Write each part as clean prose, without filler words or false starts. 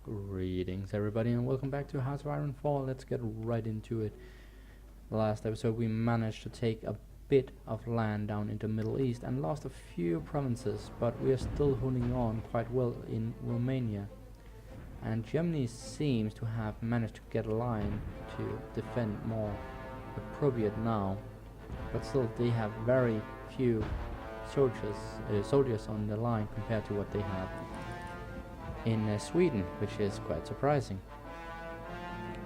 Greetings everybody and welcome back to House of Iron 4. Let's get right into it. The last episode we managed to take a bit of land down into Middle East and lost a few provinces, but we are still holding on quite well in Romania. And Germany seems to have managed to get a line to defend more appropriate now, but still they have very few soldiers on the line compared to what they have in Sweden, which is quite surprising.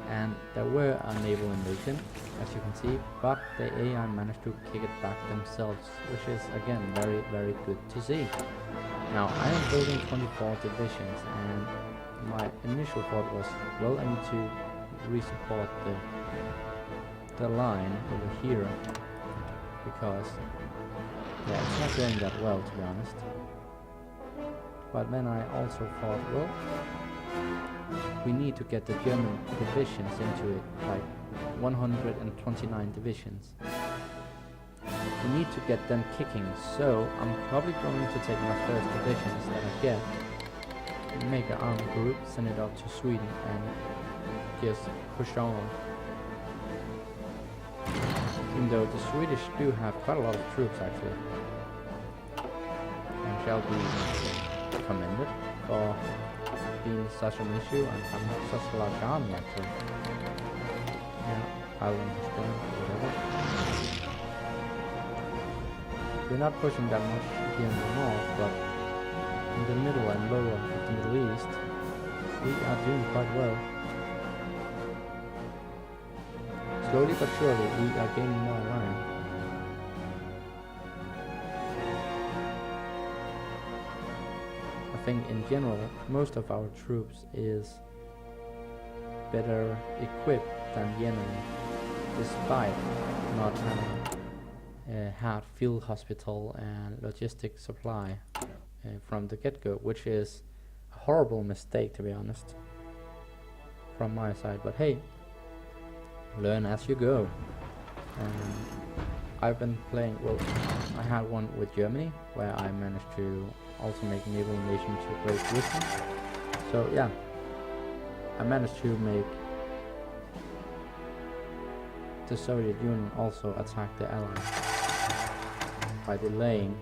And there were a naval invasion, as you can see, but the AI managed to kick it back themselves, which is again very good to see. Now I am building 24 divisions, and my initial thought was, well, I need to resupport the line over here, because it's not going that well, to be honest. But then I also thought, well, we need to get the German divisions into it, like 129 divisions. We need to get them kicking, so I'm probably going to take my first divisions that I get, make an army group, send it up to Sweden and just push on. Even though the Swedish do have quite a lot of troops actually, and shall be commended for being such an issue and having such a large army actually. Yeah, Ireland has been whatever. We're not pushing that much here in the north, but in the middle and lower of the Middle East, we are doing quite well. Slowly but surely we are gaining more land. I think in general most of our troops is better equipped than the enemy, despite not having a hard field hospital and logistic supply from the get-go, which is a horrible mistake, to be honest, from my side. But hey, learn as you go. I've been playing, well, I had one with Germany where I managed to also make naval invasion to Great Britain. So yeah, I managed to make the Soviet Union also attack the Allies by delaying.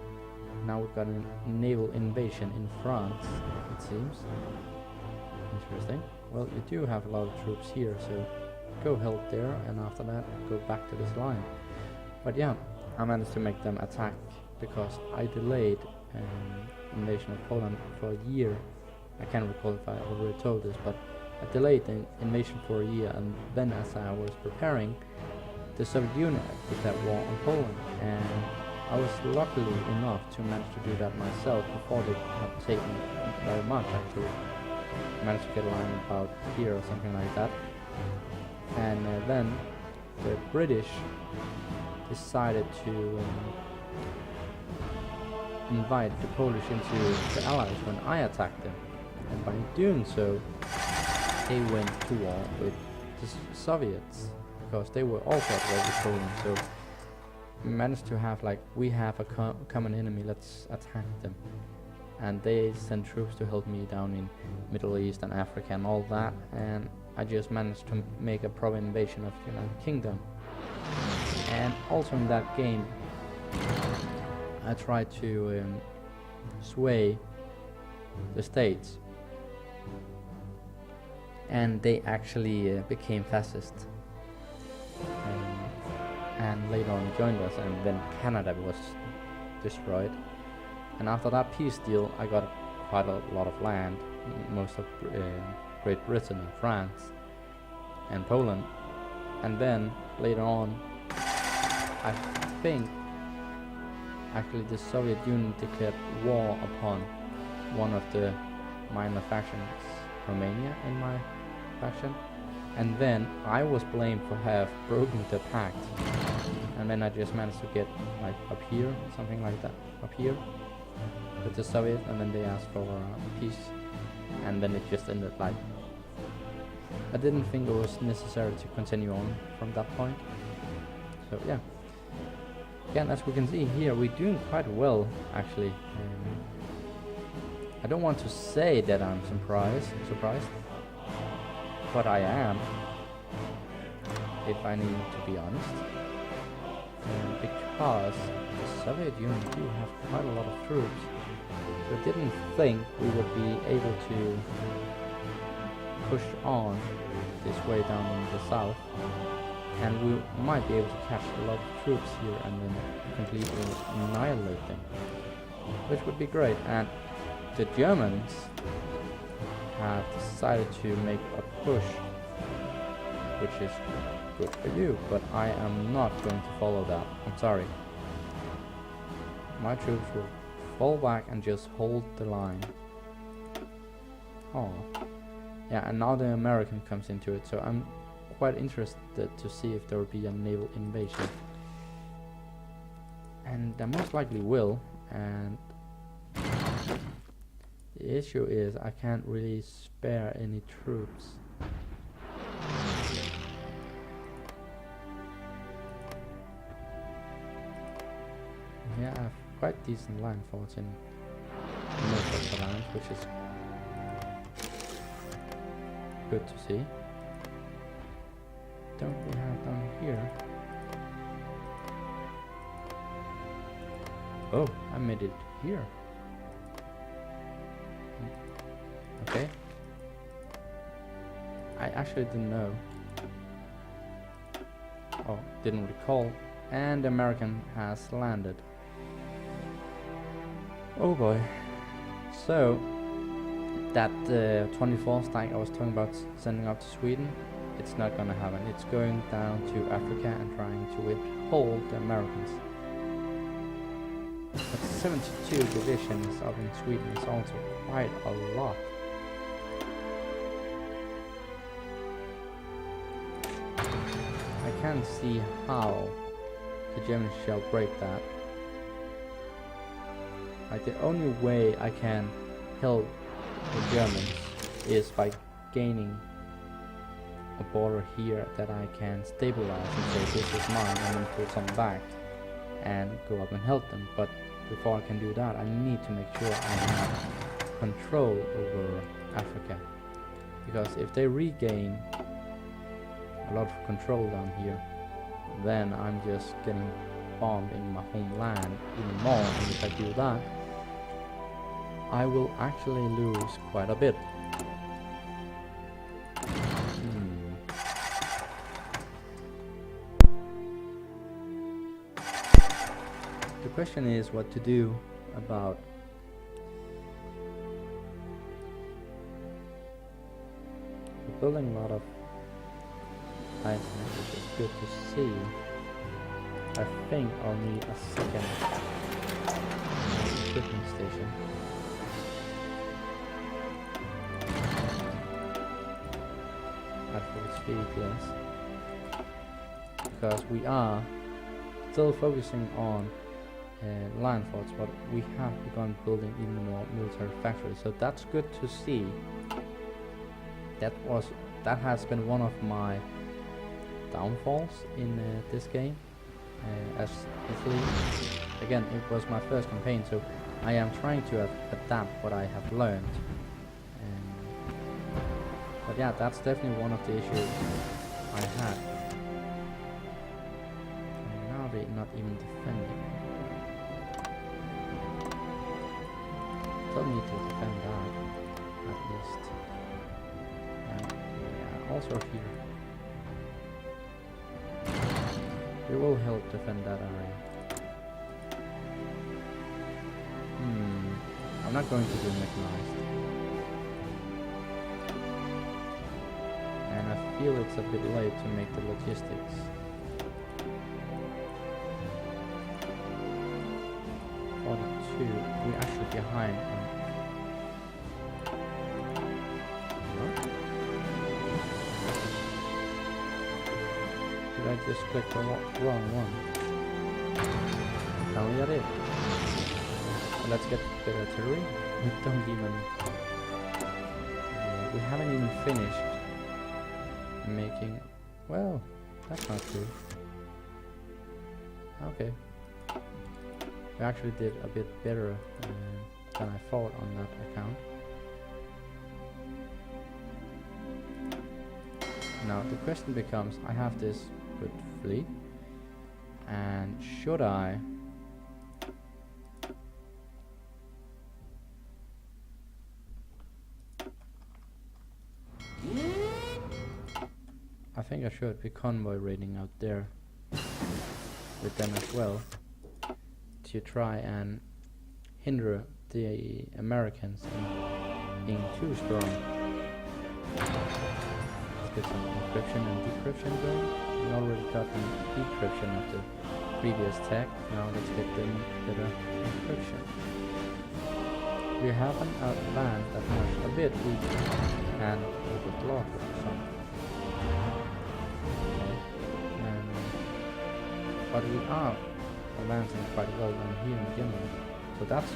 Now we've got a naval invasion in France, it seems. Interesting. Well, you do have a lot of troops here, so go help there, and after that go back to this line. But yeah, I managed to make them attack because I delayed invasion of Poland for a year. I can't recall if I already told this, but I delayed the invasion for a year, and then as I was preparing, the Soviet Union declared war on Poland, and I was luckily enough to manage to do that myself before they had taken very much actually. I managed to get a line about here or something like that, and then the British decided to invite the Polish into the Allies when I attacked them, and by doing so they went to war with the Soviets because they were also at war with Poland. So we managed to have, like, we have a common enemy, let's attack them, and they sent troops to help me down in Middle East and Africa and all that, and I just managed to make a proper invasion of the United Kingdom. And also in that game I tried to sway the States, and they actually became fascist, and later on joined us, and then Canada was destroyed. And after that peace deal I got quite a lot of land, most of Great Britain and France and Poland. And then later on, I think actually the Soviet Union declared war upon one of the minor factions, Romania in my faction, and then I was blamed for have broken the pact, and then I just managed to get like up here, something like that, up here with the Soviet, and then they asked for peace, and then it just ended. Like, I didn't think it was necessary to continue on from that point. So yeah, again, as we can see here, we're doing quite well actually. I don't want to say that I'm surprised, but I am, if I need to be honest. Because the Soviet Union do have quite a lot of troops, so I didn't think we would be able to push on this way down in the south, and we might be able to catch a lot of troops here and then completely annihilate them, which would be great. And the Germans have decided to make a push, which is good for you, but I am not going to follow that. I'm sorry. My troops will fall back and just hold the line. Oh. Yeah, and now the American comes into it, so I'm quite interested to see if there will be a naval invasion. And there most likely will, and the issue is I can't really spare any troops. Yeah, I have quite decent land forts in most of the land, which is good to see. Don't we have down here? Oh, I made it here. Okay. I actually didn't know. Oh, didn't recall. And the American has landed. Oh boy. So, that 24 stack I was talking about sending up to Sweden, it's not gonna happen. It's going down to Africa and trying to withhold the Americans. But 72 divisions up in Sweden is also quite a lot. I can't see how the Germans shall break that. Like, the only way I can help the Germans is by gaining a border here that I can stabilize and say this is mine, and then pull some back and go up and help them. But before I can do that, I need to make sure I have control over Africa, because if they regain a lot of control down here, then I'm just getting bombed in my homeland even more, and if I do that, I will actually lose quite a bit. The question is what to do about building a lot of ice, which is good to see. I think I'll need a second equipment station. At full speed, yes. Because we are still focusing on land forts, but we have begun building even more military factories, so that's good to see. That has been one of my downfalls in this game, as Italy. Again, it was my first campaign, so I am trying to adapt what I have learned. But yeah, that's definitely one of the issues I had. And now they're not even defending. Still need to defend that, at least. And yeah, also here. We will help defend that area. I'm not going to do mechanized. And I feel it's a bit late to make the logistics. We're actually behind. Did I just click the wrong one? Apparently I did. So let's get the artillery. We don't even... we haven't even finished making... Well, that's not true. Okay. We actually did a bit better than I thought on that account. Now the question becomes, I have this good fleet, and should I think I should be convoy raiding out there with them as well to try and hinder the Americans in being too strong. Let's get some encryption and decryption going. We already got the decryption of the previous tech. Now let's get the better encryption. We haven't advanced that much, a bit weak and a bit larger or something. But we are advancing quite well down here in general. So that's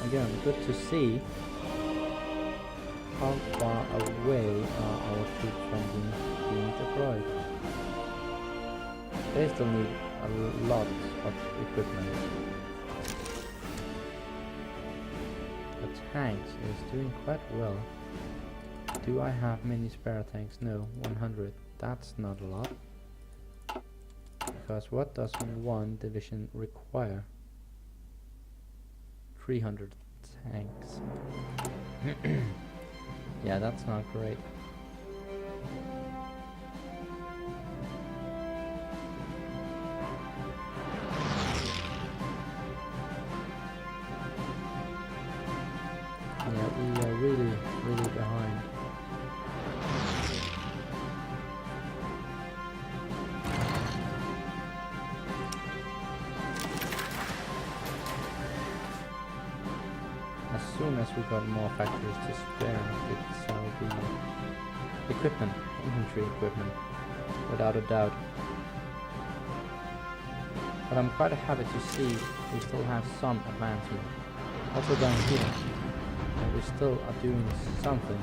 again good to see how far away are our troops from being deployed. They still need a lot of equipment. The tanks is doing quite well. Do I have many spare tanks? No, 100. That's not a lot. Because what does one division require? 300 tanks. Yeah, that's not great. Yeah, we are really behind. As soon as we got more factories to spare, it shall be equipment, infantry equipment, without a doubt. But I'm quite happy to see we still have some advancement. Also down here, we still are doing something.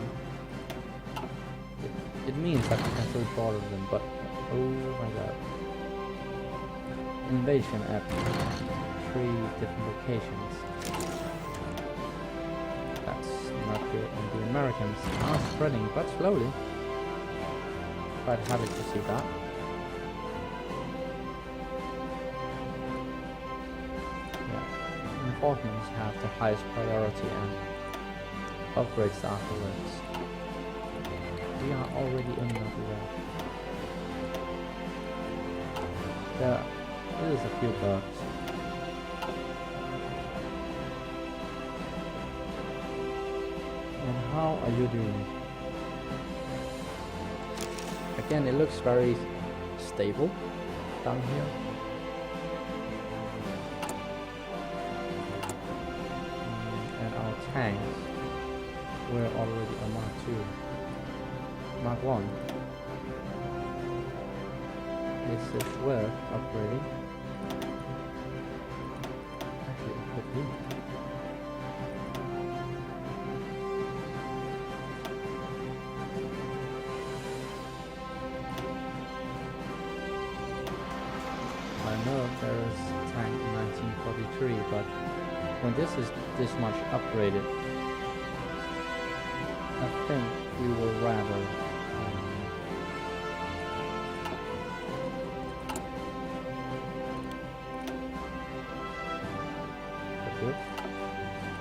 It means that we can still bother them, but oh my god. Invasion at 3 different locations. Not good, and the Americans are spreading but slowly. Quite happy to see that. Yeah, enforcements have the highest priority and upgrades afterwards. We are already in that way. There is a few bugs. How are you doing? Again, it looks very stable down here. And our tanks were already a Mark II. Mark 1. This is worth upgrading. Actually, it could be. I know there is a tank in 1943, but when this is this much upgraded, I think we will rather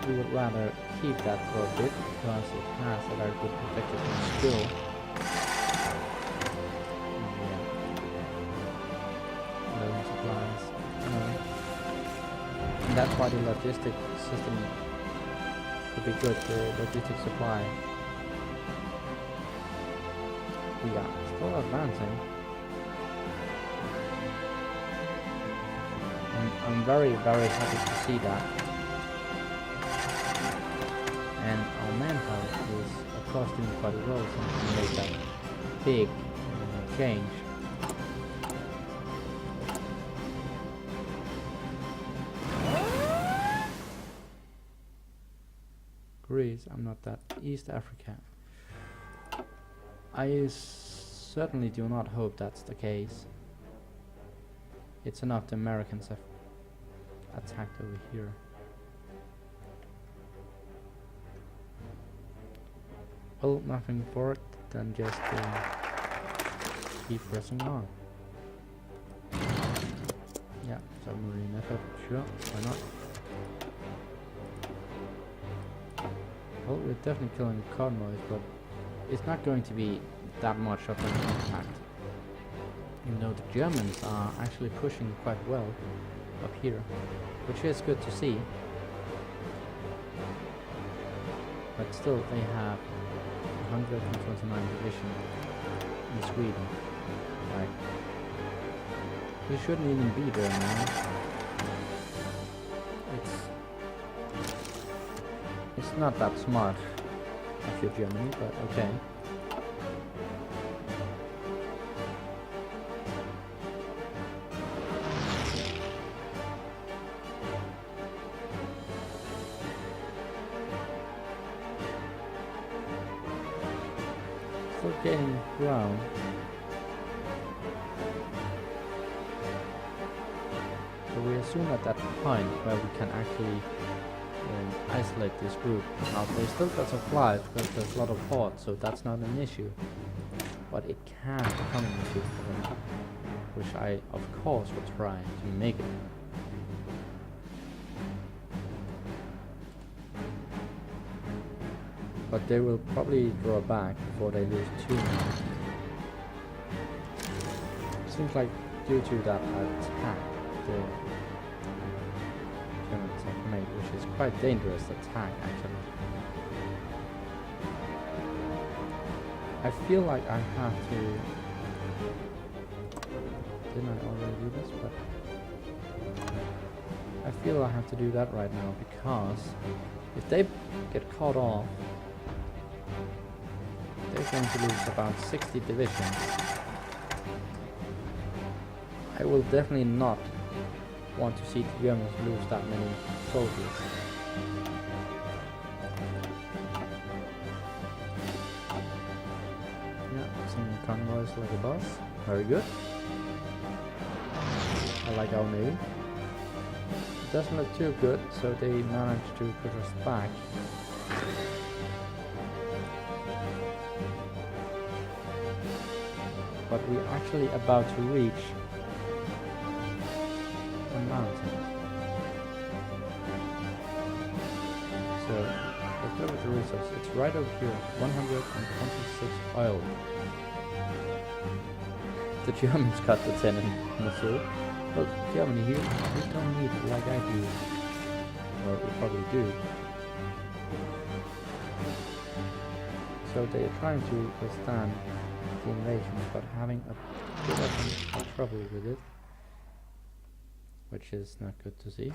we would rather keep that for a bit because it has a very good effectiveness skill. Supplies. And that's why the logistic system could be good, the logistic supply. We are still advancing. I'm very happy to see that. And our manpower is of course doing quite well since we made that big change. Greece, I'm not that. East Africa. I certainly do not hope that's the case. It's enough the Americans have attacked over here. Well, nothing for it than just keep pressing on. Yeah, submarine effort, sure, why not? Well, we're definitely killing convoys, but it's not going to be that much of an impact. Even though the Germans are actually pushing quite well up here, which is good to see. But still, they have 129 division in Sweden. Like, we shouldn't even be there now. It's not that smart if you're Germany, but okay. Still getting ground. So we assume at that point where we can actually isolate this group. Now they still got supplies because there's a lot of ports, so that's not an issue. But it can become an issue for them, which I of course will try to make it. But they will probably draw back before they lose too much. Seems like due to that attack, the Germans have made, which is quite dangerous attack actually. I feel like I have to... Didn't I already do this? But I feel I have to do that right now, because if they get caught off, they're going to lose about 60 divisions. I will definitely not want to see the Germans lose that many soldiers. Yeah, some convoys like a bus. Very good. I like our navy. It doesn't look too good, so they managed to push us back. But we're actually about to reach a mountain. So let's look at the resources. It's right over here, 126 oil. The Germans got the 10 in Mosul. Well, Germany here, you don't need it like I do. Or we probably do. So they are trying to withstand the invasion, but having a bit of trouble with it, which is not good to see.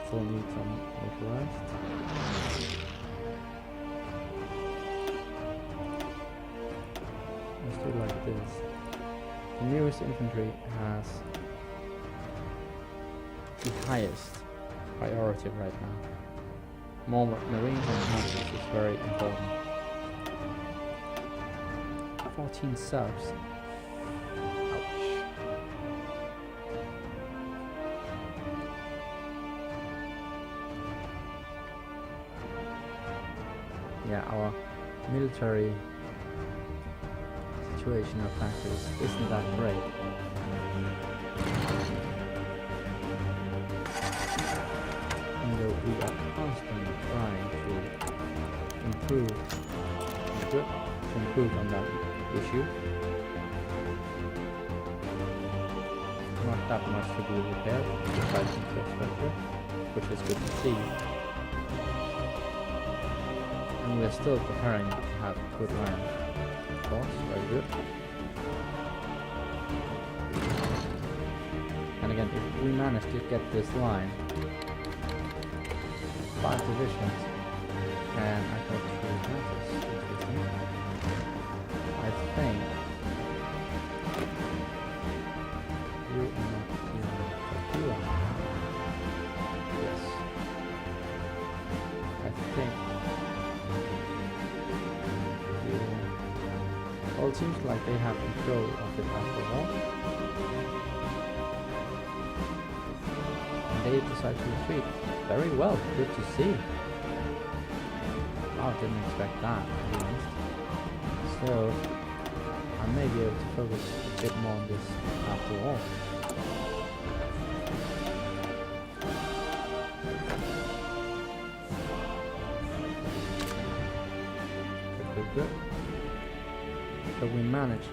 Still need some motorized. Let's do it like this. The newest infantry has the highest priority right now. More marines and hunters is very important. 14 subs. Ouch. Yeah, our military situation of factors isn't that great. We are constantly trying to improve on that issue. Not that much to be repaired besides infrastructure, which is good to see. And we're still preparing to have good land. Of course, very good. And again, if we manage to get this line 5 divisions, and I got 3 houses. Interesting. I think you are not here, but you are. Yes. I think you. Well, it seems like they have control of it after all. And they decide to retreat. Very well, good to see. I didn't expect that, to be honest. So I may be able to focus a bit more on this after all. Good. So we managed.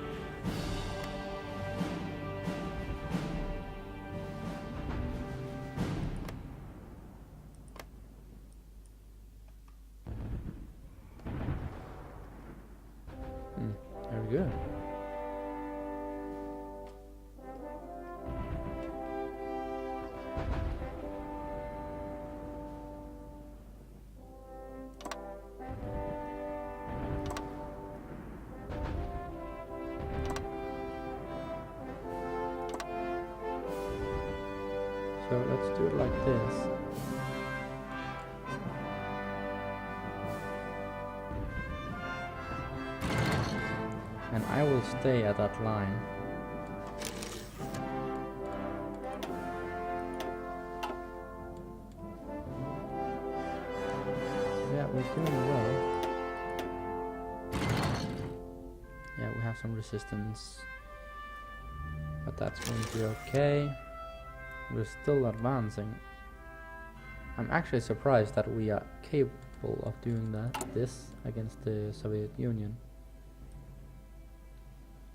Very good. So let's do it like this. And I will stay at that line. Yeah, we're doing well. Yeah, we have some resistance, but that's going to be okay. We're still advancing. I'm actually surprised that we are capable of doing this against the Soviet Union.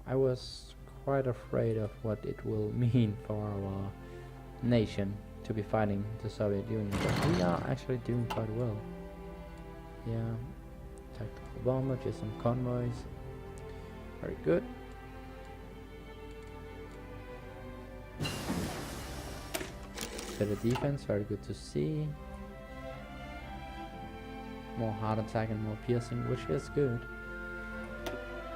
I was quite afraid of what it will mean for our nation to be fighting the Soviet Union, but we are actually doing quite well. Yeah, tactical bomber, just some convoys. Very good. Better defense, very good to see. More heart attack and more piercing, which is good.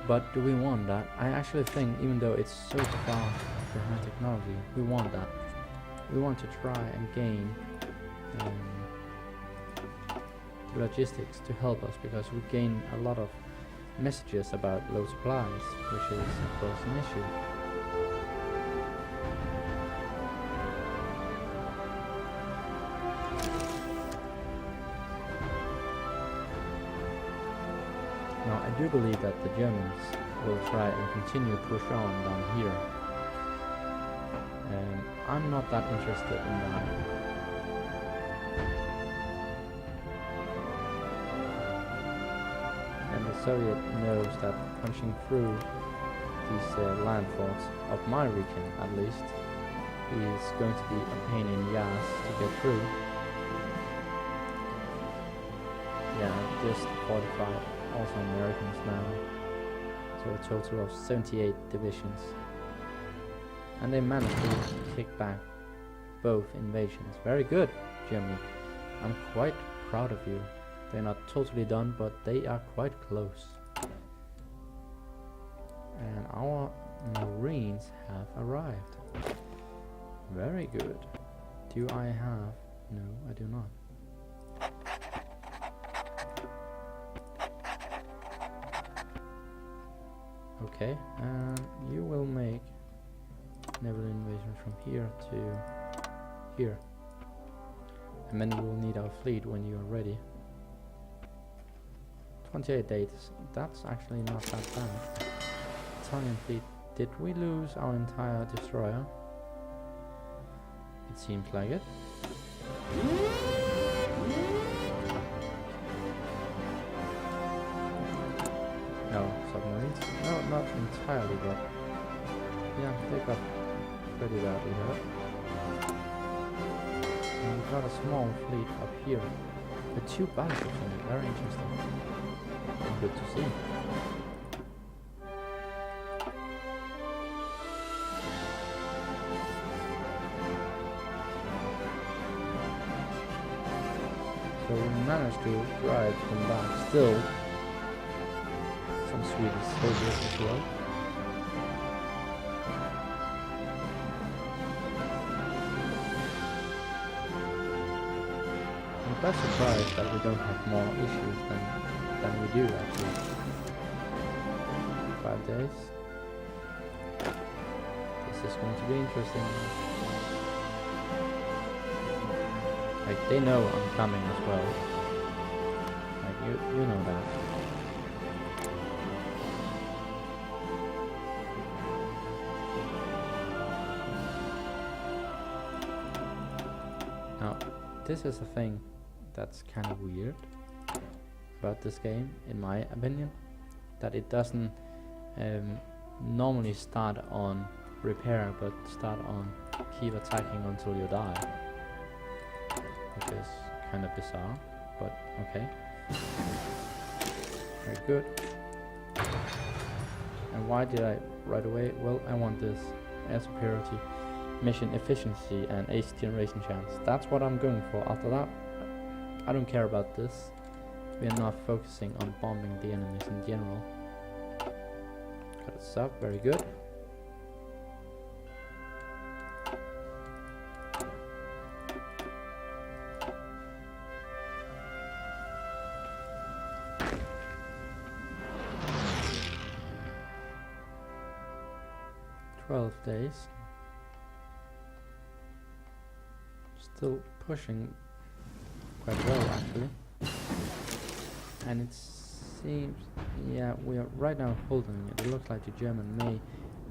But do we want that? I actually think, even though it's so far behind technology, we want that. We want to try and gain logistics to help us, because we gain a lot of messages about low supplies, which is of course an issue. Now I do believe that the Germans will try and continue push on down here. I'm not that interested in that. And the Soviet knows that punching through these land forts of my region, at least, is going to be a pain in the ass to get through. Yeah, just 45 also Americans now, so a total of 78 divisions. And they managed to kick back both invasions. Very good, Germany. I'm quite proud of you. They're not totally done, but they are quite close. And our Marines have arrived. Very good. Do I have? No, I do not. Okay, you will make naval invasion from here to here. And then we will need our fleet when you are ready. 28 days, that's actually not that bad. Italian fleet, did we lose our entire destroyer? It seems like it. No, submarines? No, not entirely, but yeah, they got pretty badly hurt. And we got a small fleet up here with 2 battleships in it. Very interesting. Good to see. So we managed to drive them back. Still, some Swedish soldiers as well. I'm quite surprised that we don't have more issues than we do actually. 5 days. This is going to be interesting. Like, they know I'm coming as well. Like, You know that. Now, this is a thing that's kind of weird about this game, in my opinion, that it doesn't normally start on repair, but start on keep attacking until you die, which is kind of bizarre, but okay. Very good. And why did I right away? Well, I want this air superiority, mission efficiency, and AC generation chance. That's what I'm going for. After that, I don't care about this. We are not focusing on bombing the enemies in general. Got it up, very good. Days. Still pushing quite well actually. And it seems, yeah, we are right now holding it. It looks like the German may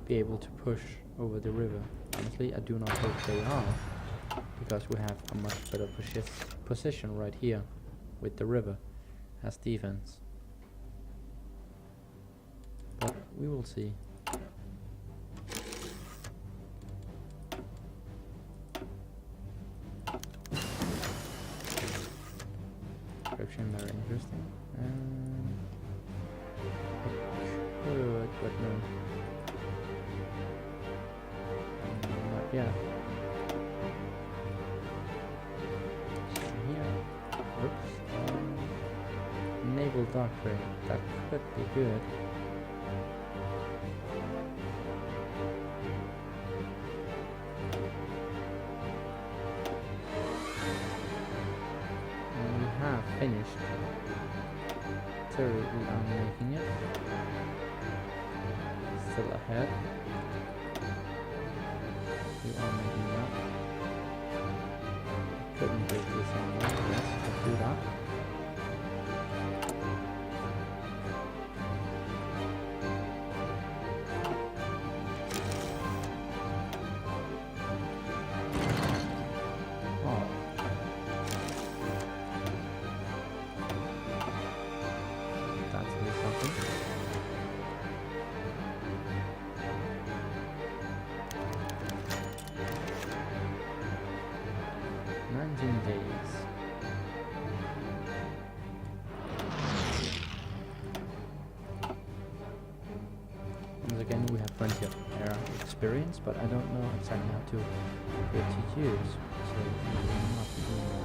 be able to push over the river. Honestly, I do not hope they are, because we have a much better position right here with the river as defense. But we will see. Very interesting. Good, but no. Not yet. So here, oops. Naval doctrine. That could be good. Finished. So we are making it. Still ahead. We are making that. Couldn't do this anymore. Yes, let's do that. Again, we have plenty of air experience, but I don't know exactly how to use, so I'm not doing that.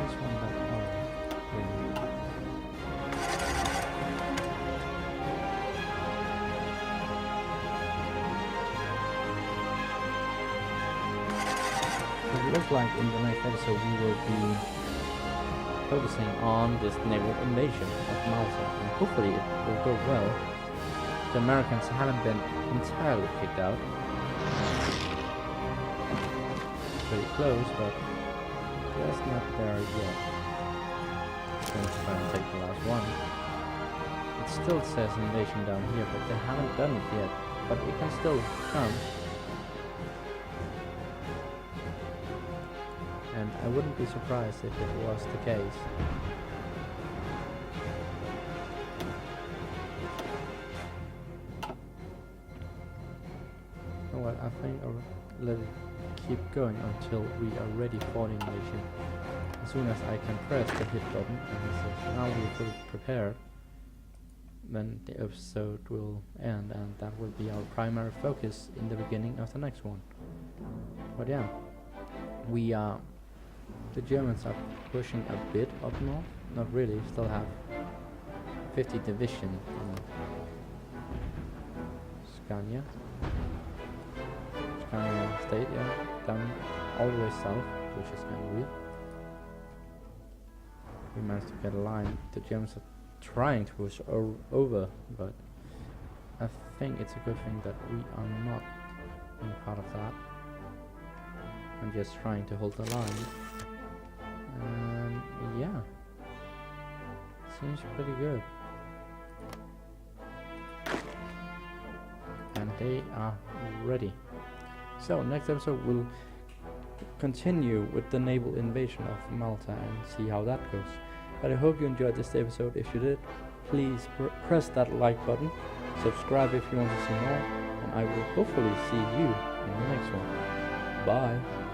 Just one that it looks like in the next episode we will be focusing on this naval invasion of Malta, and hopefully it will go well. The Americans haven't been entirely kicked out. Pretty close, but just not there yet. Going to try and take the last one. It still says invasion down here, but they haven't done it yet. But it can still come. And I wouldn't be surprised if it was the case. You know what, I think I'll let it keep going until we are ready for the invasion. As soon as I can press the hit button and it says now we're fully prepared, then the episode will end, and that will be our primary focus in the beginning of the next one. But yeah, we are... The Germans are pushing a bit up north, not really, still have 50 division in Scania state, yeah, down all the way south, which is kind of weird. We managed to get a line. The Germans are trying to push over, but I think it's a good thing that we are not being part of that. I'm just trying to hold the line. Yeah, seems pretty good. And they are ready. So next episode we'll continue with the naval invasion of Malta and see how that goes. But I hope you enjoyed this episode. If you did, please press that like button, subscribe if you want to see more, and I will hopefully see you in the next one. Bye.